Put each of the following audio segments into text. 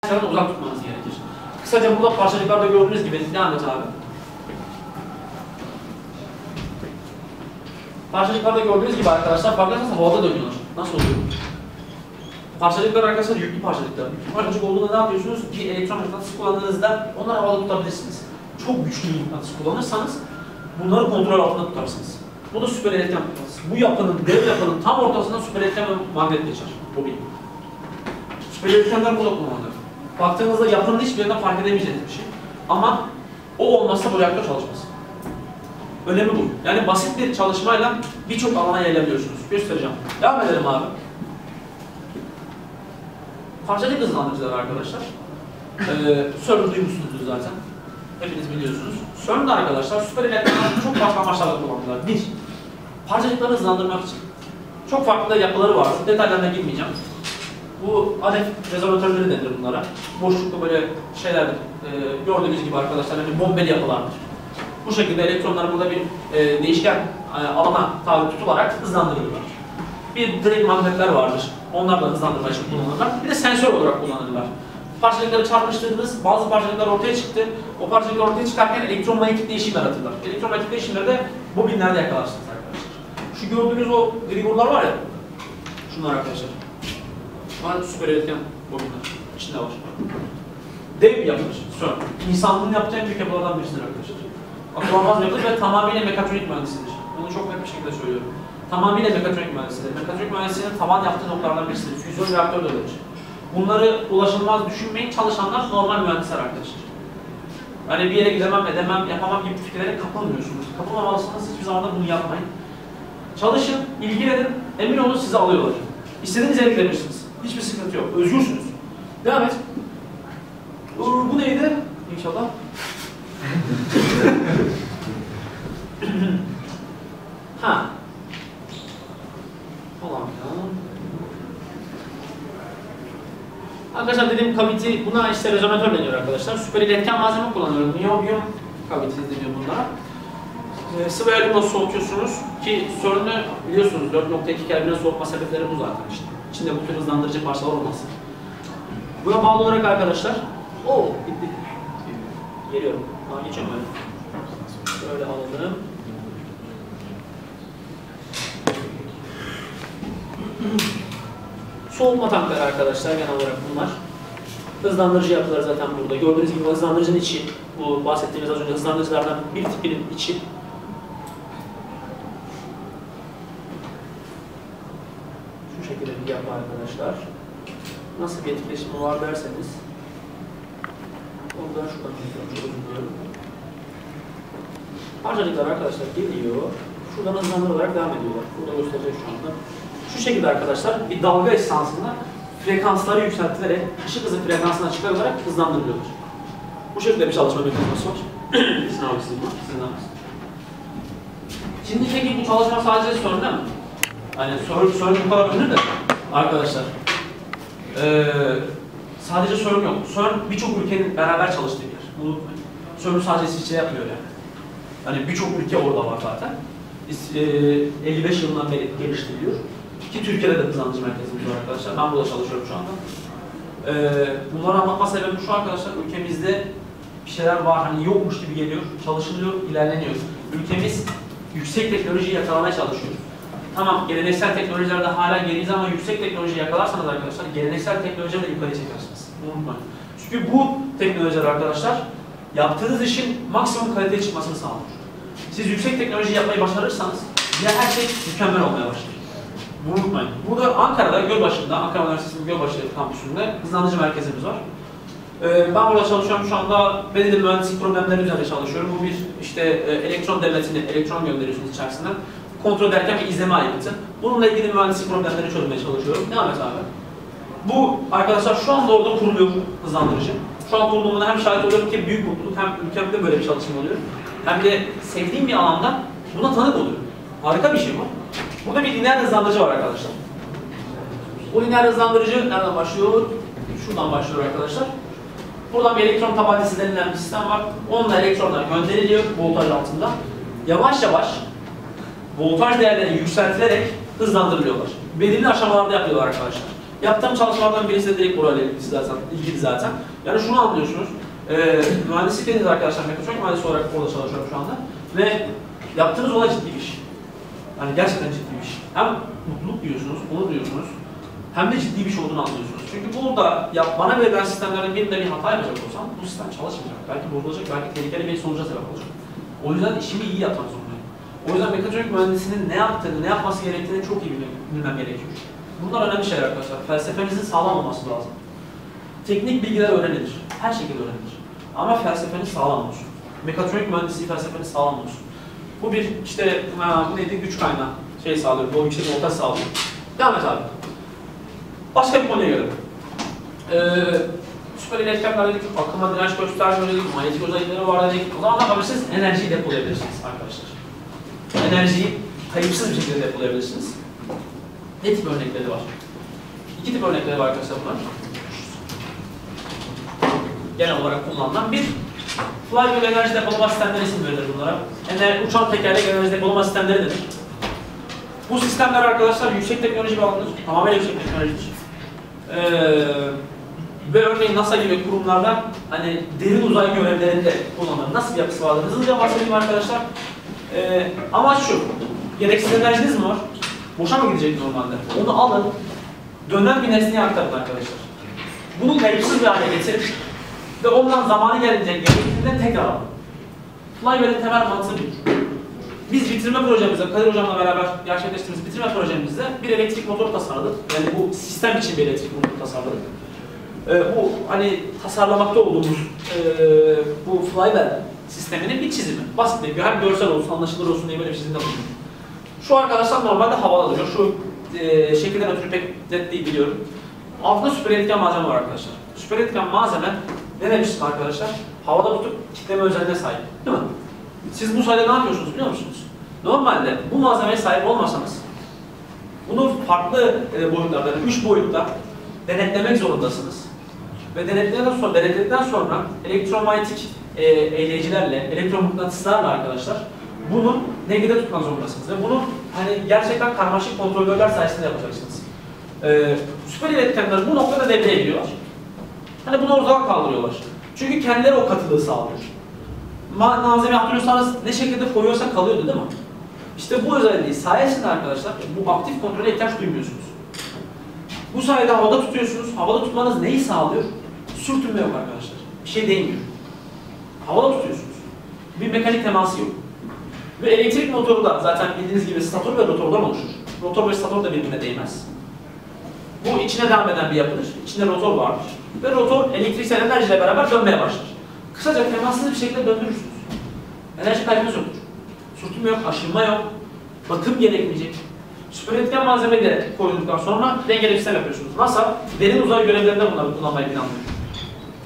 uzak tutmanız gerekir. Kısaca burada parçacıklarda gördüğünüz gibi devam et abi. Parçacıklarda gördüğünüz gibi arkadaşlar farkındaysanız havada dönüyorlar. Nasıl oluyor? Parçacıklar arkadaşlar yüklü parçacıklar. Yüklü parçacık olduğunda ne yapıyorsunuz? Bir elektron mıknatısı kullandığınızda onları havada tutabilirsiniz. Çok güçlü bir mıknatıs kullanırsanız bunları kontrol altında tutarsınız. Bu da süper elektron mıknatısı. Bu yapının, dev yapının tam ortasında süper elektron magnet geçer. Bobin. Süper elektronlar burada kullanılır. Baktığınızda yapının hiçbirinden fark edemeyeceğiniz bir şey. Ama o olmazsa bu reaktör çalışmaz. Önemi bu. Yani basit bir çalışmayla birçok alana yayılabiliyorsunuz. Göstereceğim. Devam edelim abi. Parçacık hızlandırıcılar arkadaşlar. CERN duymuşsunuzdur zaten. Hepiniz biliyorsunuz. CERN'de arkadaşlar süper elektronlar çok farklı amaçlarla kullanılırlar. Bir, parçacıkları hızlandırmak için. Çok farklı yapıları var. Detaylarına girmeyeceğim. Bu ADEF rezonatörleri denir bunlara. Boşluklu böyle şeylerdir. Gördüğünüz gibi arkadaşlar hani bombeli yapılardır. Bu şekilde elektronlar burada bir değişken alana tabi tutularak hızlandırılırlar. Bir direkt magnetler vardır. Onlar da hızlandırma için kullanılırlar. Bir de sensör olarak kullanılırlar. Parçacıkları çarpıştırdınız, bazı parçacıklar ortaya çıktı. O parçacıklar ortaya çıkarken elektromanyetik değişim yaratırlar. Elektromanyetik değişimleri de bobinlerde yakalarsınız arkadaşlar. Şu gördüğünüz o grigorlar var ya, şunlar arkadaşlar. Bunlar süper iletken bobinler. İçinde var. Dev yapılır. CERN. İnsanlığın yapacağı en büyük yapılardan birisidir arkadaşlar. Akıl almaz yapılır ve tamamıyla mekatronik mühendisidir. Bunu çok net bir şekilde söylüyorum. Tamamıyla mekatronik mühendisidir. Mekatronik mühendisliğinin tavan yaptığı noktalardan birisidir. Füzyon reaktör de öyledir. Bunları ulaşılmaz düşünmeyin, çalışanlar normal mühendisler arkadaşlar. Yani bir yere gidemem, edemem, yapamam gibi fikirlere kapılmıyorsunuz. Kapılmamalısınız, hiçbir zaman da bunu yapmayın. Çalışın, ilgilenin, emin olun sizi alıyorlar. İstediğiniz yere gidebilirsiniz. Hiçbir sıkıntı yok, özgürsünüz. Devam et. Bu neydi? İnşallah. Ha. Falan filan. Arkadaşlar dediğim kaviti, buna işte rezonatör deniyor arkadaşlar. Süper iletken malzeme kullanıyorum. Niobium kaviti deniyor bunlara. Sıvı elimle soğutuyorsunuz ki CERN'ü biliyorsunuz 4.2 Kelvin'e soğutma sebepleri bu zaten işte. İçinde bu tür hızlandırıcı parçalar olması. Buna bağlı olarak arkadaşlar, gitti. Geliyorum. Geçiyorum böyle. Şöyle alalım. Soğutma tankları arkadaşlar genel olarak bunlar. Hızlandırıcı yapılar zaten burada. Gördüğünüz gibi hızlandırıcının içi, bu bahsettiğimiz az önce hızlandırıcılardan bir tipinin içi. Şu şekilde bir yapı arkadaşlar. Nasıl bir etkileşimi var derseniz. Onu da şuradan çözümlüyorum. Parçacıklar arkadaşlar geliyor. Şuradan hızlandırılarak devam ediyorlar. Burada göstereceğim şu anda. Şu şekilde arkadaşlar bir dalga esnasında frekansları yükseltilerek ışık hızı frekansına çıkarılarak hızlandırılıyorlar. Bu şekilde bir çalışma mekanizması var. Sınav kısmı. Şimdi peki bu çalışma sadece CERN'de mi? Hani CERN bu kadar ünlü de arkadaşlar. Sadece CERN yok. CERN birçok ülkenin beraber çalıştığı bir yer. Bunu unutmayın. CERN sadece İsviçre yapmıyor yani. Hani birçok ülke orada var zaten. 55 yılından beri geliştiriliyor. Ki Türkiye'de de hızlandırıcı merkezimiz var arkadaşlar. Ben burada çalışıyorum şu anda. Bunları anlatma sebebim şu arkadaşlar. Ülkemizde bir şeyler var, hani yokmuş gibi geliyor. Çalışılıyor, ilerleniyor. Ülkemiz yüksek teknolojiyi yakalamaya çalışıyor. Tamam, geleneksel teknolojilerde hala geriyiz ama yüksek teknolojiyi yakalarsanız arkadaşlar, geleneksel teknolojileri de yukarıya çekersiniz. Unutmayın. Çünkü bu teknolojiler arkadaşlar, yaptığınız işin maksimum kaliteli çıkmasını sağlıyor. Siz yüksek teknoloji yapmayı başarırsanız, diğer her şey mükemmel olmaya başlar. Bunu unutmayın. Burada Ankara'da, Gölbaşı'nda, Ankara Üniversitesi'nin Gölbaşı kampüsünde hızlandırıcı merkezimiz var. Ben burada çalışıyorum şu anda, belirli mühendislik problemleri üzerinde çalışıyorum. Bu bir işte elektron devletini, elektron gönderiyorsunuz içerisinden. Kontrol ederken bir izleme aygıtı. Bununla ilgili mühendislik problemleri çözmeye çalışıyorum. Devam et abi. Bu arkadaşlar şu anda orada kuruluyor hızlandırıcı. Şu an kurulduğunda hem şahit oluyorum ki büyük mutluluk, hem ülkemde böyle bir çalışma oluyor. Hem de sevdiğim bir alanda buna tanık oluyorum. Harika bir şey bu. Burada bir lineer hızlandırıcı var arkadaşlar. Bu lineer hızlandırıcı nereden başlıyor? Şuradan başlıyor arkadaşlar. Buradan bir elektron tabancası denilen bir sistem var. Onunla elektronlar gönderiliyor voltaj altında. Yavaş yavaş voltaj değerleri yükseltilerek hızlandırılıyorlar. Belirli aşamalarda yapıyorlar arkadaşlar. Yaptığım çalışmalardan birisi de direkt burayla ilgili zaten. Yani şunu anlıyorsunuz. Mühendislik dediğiniz arkadaşlar, mekatronik mühendisi olarak orada çalışıyorum şu anda. Ve yaptığınız olay ciddi bir iş. Yani gerçekten ciddi bir iş. Hem mutluluk duyuyorsunuz, onur duyuyorsunuz. Hem de ciddi bir şey olduğunu anlıyorsunuz. Çünkü burada bana verilen sistemlerin birinde bir hata yapacak olsam bu sistem çalışmayacak. Belki bozulacak, belki tehlikeli bir sonuca sebep olacak. O yüzden işimi iyi yapmak zorundayım. O yüzden mekatronik mühendisinin ne yaptığını, ne yapması gerektiğini çok iyi bilmem gerekiyor. Bunlar önemli şeyler arkadaşlar. Felsefenizin sağlam olması lazım. Teknik bilgiler öğrenilir. Her şekilde öğrenilir. Ama felsefeniz sağlam olsun. Mekatronik mühendisliği felsefeniz sağlam olsun. Bu bir işte bu neydi? Güç kaynağı sağlıyor. Bu yüksek voltaj sağlıyor. Devam et abi. Başka bir konuya gelelim. Süper iletkenler dedik, akıma direnç göstermiyor dedik, manyetik özellikleri var dedik. O zaman ne yapabilirsiniz? Enerjiyi depolayabilirsiniz arkadaşlar. Enerjiyi kayıpsız bir şekilde depolayabilirsiniz. Ne tip örnekleri var? İki tip örnekleri var arkadaşlar bunlar. Genel olarak kullanılan bir flywheel enerji depolama sistemleri isim verilir bunlara. Uçan tekerlek enerji depolama sistemleri denir. Bu sistemler arkadaşlar yüksek teknoloji bir alandır. Tamamen yüksek teknolojidir. Ve örneğin NASA gibi kurumlarda hani derin uzay görevlerinde kullanılır. Nasıl bir yapısı vardır? Hızlıca bahsedeyim arkadaşlar. Amaç şu. Gereksiz enerjiniz mi var? Boşa mı gidecek normalde? Onu alın. Dönen bir nesneye aktarın arkadaşlar. Bunu kayıpsız bir hale getirin. Ve ondan zamanı gelince gerektiğinde tekrar alın. Flywheel'in temel mantığı budur. Biz bitirme projemizde, Kadir Hocam'la beraber gerçekleştirdiğimiz bitirme projemizde bir elektrik motoru tasarladık. Yani bu sistem için bir elektrik motoru tasarladık. Bu hani tasarlamakta olduğumuz bu flywheel sisteminin bir çizimi. Basit bir hem görsel olsun, anlaşılır olsun diye böyle bir çizimde bulunduk. Şu arkadaşlar normalde havada duruyor. Şu şekilden ötürü pek net değil biliyorum. Altında süper iletken malzeme var arkadaşlar. Süper iletken malzeme ne demiştim arkadaşlar? Havada tutup kitleme özelliğine sahip. Değil mi? Siz bu sayede ne yapıyorsunuz biliyor musunuz? Normalde bu malzemeye sahip olmasanız bunu farklı boyutlarda, yani 3 boyutta denetlemek zorundasınız. Ve denetledikten sonra elektromanyetik eğleyicilerle, elektromıknatıslarla arkadaşlar bunu dengede tutmak zorundasınız. Ve bunu hani gerçekten karmaşık kontrolörler sayesinde yapacaksınız. Süper iletkenler bu noktada devreye giriyorlar. Hani bunu ortadan kaldırıyorlar. Çünkü kendileri o katılığı sağlıyor. Malzeme hatırlıyorsanız ne şekilde koyuyorsa kalıyordu değil mi? İşte bu özelliği sayesinde arkadaşlar bu aktif kontrole ihtiyaç duymuyorsunuz. Bu sayede havada tutuyorsunuz. Havada tutmanız neyi sağlıyor? Sürtünme yok arkadaşlar. Bir şey değmiyor. Havada tutuyorsunuz. Bir mekanik teması yok. Ve elektrik motoru da zaten bildiğiniz gibi stator ve rotordan oluşur. Rotor ve stator da birbirine değmez. Bu içine devam eden bir yapıdır. İçinde rotor vardır. Ve rotor elektriksel enerjiyle beraber dönmeye başlar. Kısaca temassız bir şekilde döndürürsünüz. Enerji kaybınız yoktur. Sürtünme yok, aşınma yok. Bakım gerekmeyecek. Süper iletken malzemeyi de koyduktan sonra dengeli sistem yapıyorsunuz. NASA derin uzay görevlerinde bunları kullanmayı planlıyor.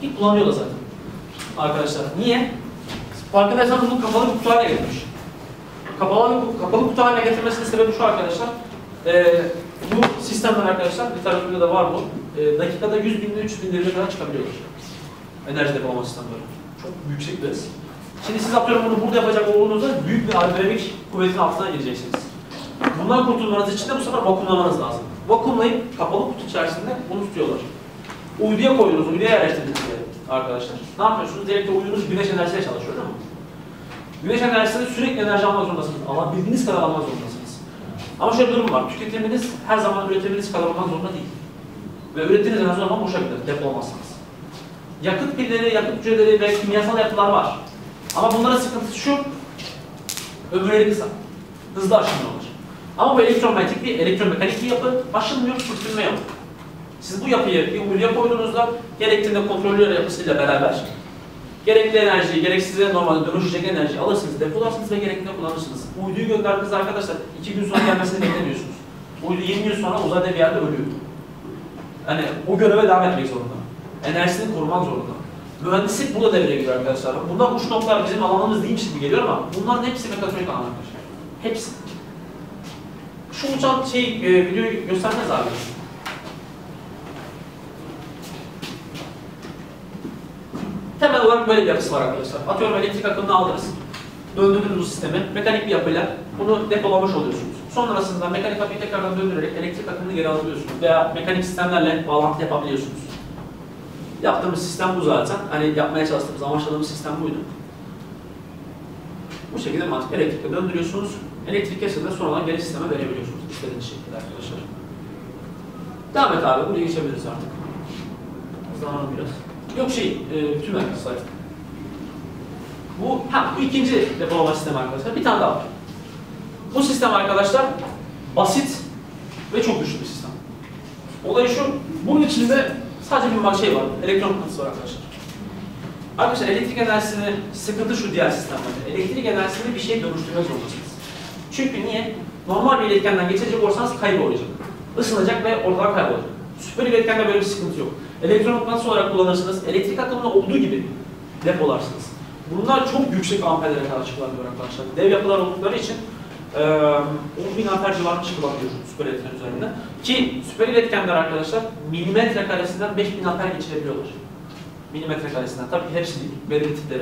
İlk kullanıyor da zaten. Arkadaşlar niye? Farkındaysanız bunu kapalı bir kutu haline getirmiş. Kapalı kutu haline getirmesinin sebebi şu arkadaşlar. Bu sistemler arkadaşlar, literatürde de var bu. Dakikada 100 bin ile 300 bin derece kadar çıkabiliyorlar. Enerji depolama sistemleri. Çok yüksek bir hız. Şimdi siz atıyorum bunu burada yapacak olduğunuzda büyük bir aerodinamik kuvvetin altına gireceksiniz. Bundan kurtulmanız için de bu sefer vakumlamanız lazım. Vakumlayıp kapalı kutu içerisinde bunu tutuyorlar. Uyduya koydunuz, uyduya yerleştirdiniz arkadaşlar. Ne yapıyorsunuz? Direkt uydunuz güneş enerjisiyle çalışıyor değil mi? Güneş enerjisinde sürekli enerji almak zorundasınız. Alabildiğiniz kadar almak zorundasınız. Ama şöyle bir durum var. Tüketiminiz her zaman üretiminiz kadar olmak zorunda değil. Ve ürettiğiniz enerji zaman boşa gider, depolamazsınız. Yakıt pilleri, yakıt hücreleri ve kimyasal yapılar var. Ama bunların sıkıntısı şu, ömürleri kısa. Hızlı aşınıyorlar. Ama bu elektromanyetik bir, elektromekanik bir yapı, aşınmıyor, sürtünme yok. Siz bu yapıyı bir uyduya koyduğunuzda, gerektiğinde kontrolör yapısıyla beraber gerekli enerjiyi, gereksiz normalde dönüşecek enerjiyi alırsınız, depolarsınız ve gerektiğinde kullanırsınız. Uyduyu gönderdiğinizde arkadaşlar 2 gün sonra gelmesini beklemiyorsunuz. Uydu 20 yıl sonra uzayda bir yerde ölüyor. Yani o göreve devam etmek zorunda. Enerjisini korumak zorunda. Mühendislik burada devreye giriyor arkadaşlar. Bunlar uç noktalar bizim alanımız değilmiş gibi geliyor ama bunların hepsi mekatronik alan arkadaşlar. Hepsi. Şu uçan videoyu göstermez abi. Temel olarak böyle bir yapısı var arkadaşlar. Atıyorum elektrik akımını aldınız. Döndürdünüz bu sistemi. Mekanik bir yapıyla bunu depolamış oluyorsunuz. Sonrasında mekanik kapıyı tekrardan döndürerek elektrik akımını geri alabiliyorsunuz veya mekanik sistemlerle bağlantı yapabiliyorsunuz. Yaptığımız sistem bu zaten. Hani yapmaya çalıştığımız, amaçladığımız sistem buydu. Bu şekilde mantık. Elektrikle döndürüyorsunuz. Elektrik kesildiğinde sonradan geri sisteme verebiliyorsunuz. İstediğiniz şekilde arkadaşlar. Devam et abi. Buraya geçebiliriz artık. Hızlanalım biraz. Yok tüm slide. Bu ikinci depolama sistemi arkadaşlar. Bir tane daha var. Bu sistem arkadaşlar basit ve çok güçlü bir sistem. Olay şu, bunun içinde sadece bir şey var, elektron mıknatısı var arkadaşlar. Arkadaşlar elektrik enerjisini, sıkıntı şu diğer sistemlerde. Elektrik enerjisini bir şeye dönüştürmek zorundasınız. Çünkü niye? Normal bir iletkenden geçecek olursanız kaybolacak. Isınacak ve ortadan kaybolacak. Süper iletkende böyle bir sıkıntı yok. Elektron mıknatısı olarak kullanırsınız, elektrik akımını olduğu gibi depolarsınız. Bunlar çok yüksek amperlere kadar çıkılabiliyor arkadaşlar. Dev yapılar oldukları için 10.000 amper civarında çıkılabiliyor süper iletken üzerinde. Ki süper iletkenler arkadaşlar milimetre karesinden 5.000 amper geçirebiliyorlar. Milimetre karesinden, tabii hepsi değil, belirli tipleri.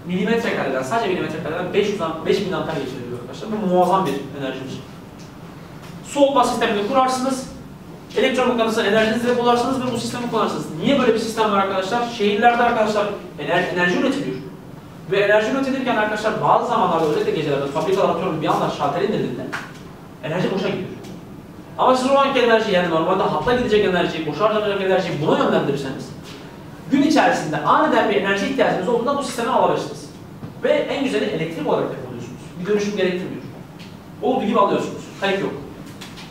Milimetre kareden, sadece milimetre kareden 5.000 amper geçirebiliyor arkadaşlar. Bu muazzam bir enerjimiz. Soğutma sistemini kurarsınız, elektron mıknatısı enerjinizi depolarsınız ve bu sistemi kullanarsınız. Niye böyle bir sistem var arkadaşlar? Şehirlerde arkadaşlar enerji üretiliyor. Ve enerji üretilirken arkadaşlar bazı zamanlarda özellikle gecelerde fabrikalar atıyorum bir anda şalter indirildiğinde enerji boşa gidiyor. Ama siz o anki enerjiyi yani normalde hatla gidecek enerjiyi, boşa harcanacak enerjiyi buna yönlendirirseniz gün içerisinde aniden bir enerji ihtiyacınız olduğunda bu sistemi alabilirsiniz. Ve en güzeli elektrik olarak depoluyorsunuz. Bir dönüşüm gerektirmiyor. Olduğu gibi alıyorsunuz. Kayıp yok.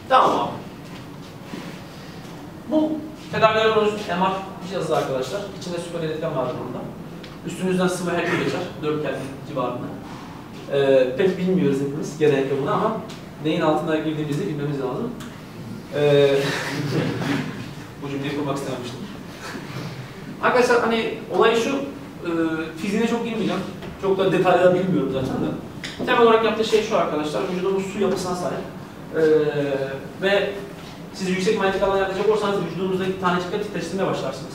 Tamam abi. Bu tedaviler MR cihazı arkadaşlar. İçinde süper iletken var bunda. Üstünüzden sıvı her gün geçer. 4 Kelvin civarında. Pek bilmiyoruz hepimiz genellikle bunu ama neyin altına girdiğimizi bilmemiz lazım. Bu cümleyi kurmak istememiştim. Arkadaşlar hani olay şu, fiziğine çok girmeyeceğim. Çok da detaylı bilmiyorum zaten de. Temel olarak yaptığı şey şu arkadaşlar, vücudumuz su yapısına sahip. Ve siz yüksek manyetik alan yaklaşacak olursanız vücudunuzdaki tanecikler titreştirmeye başlarsınız.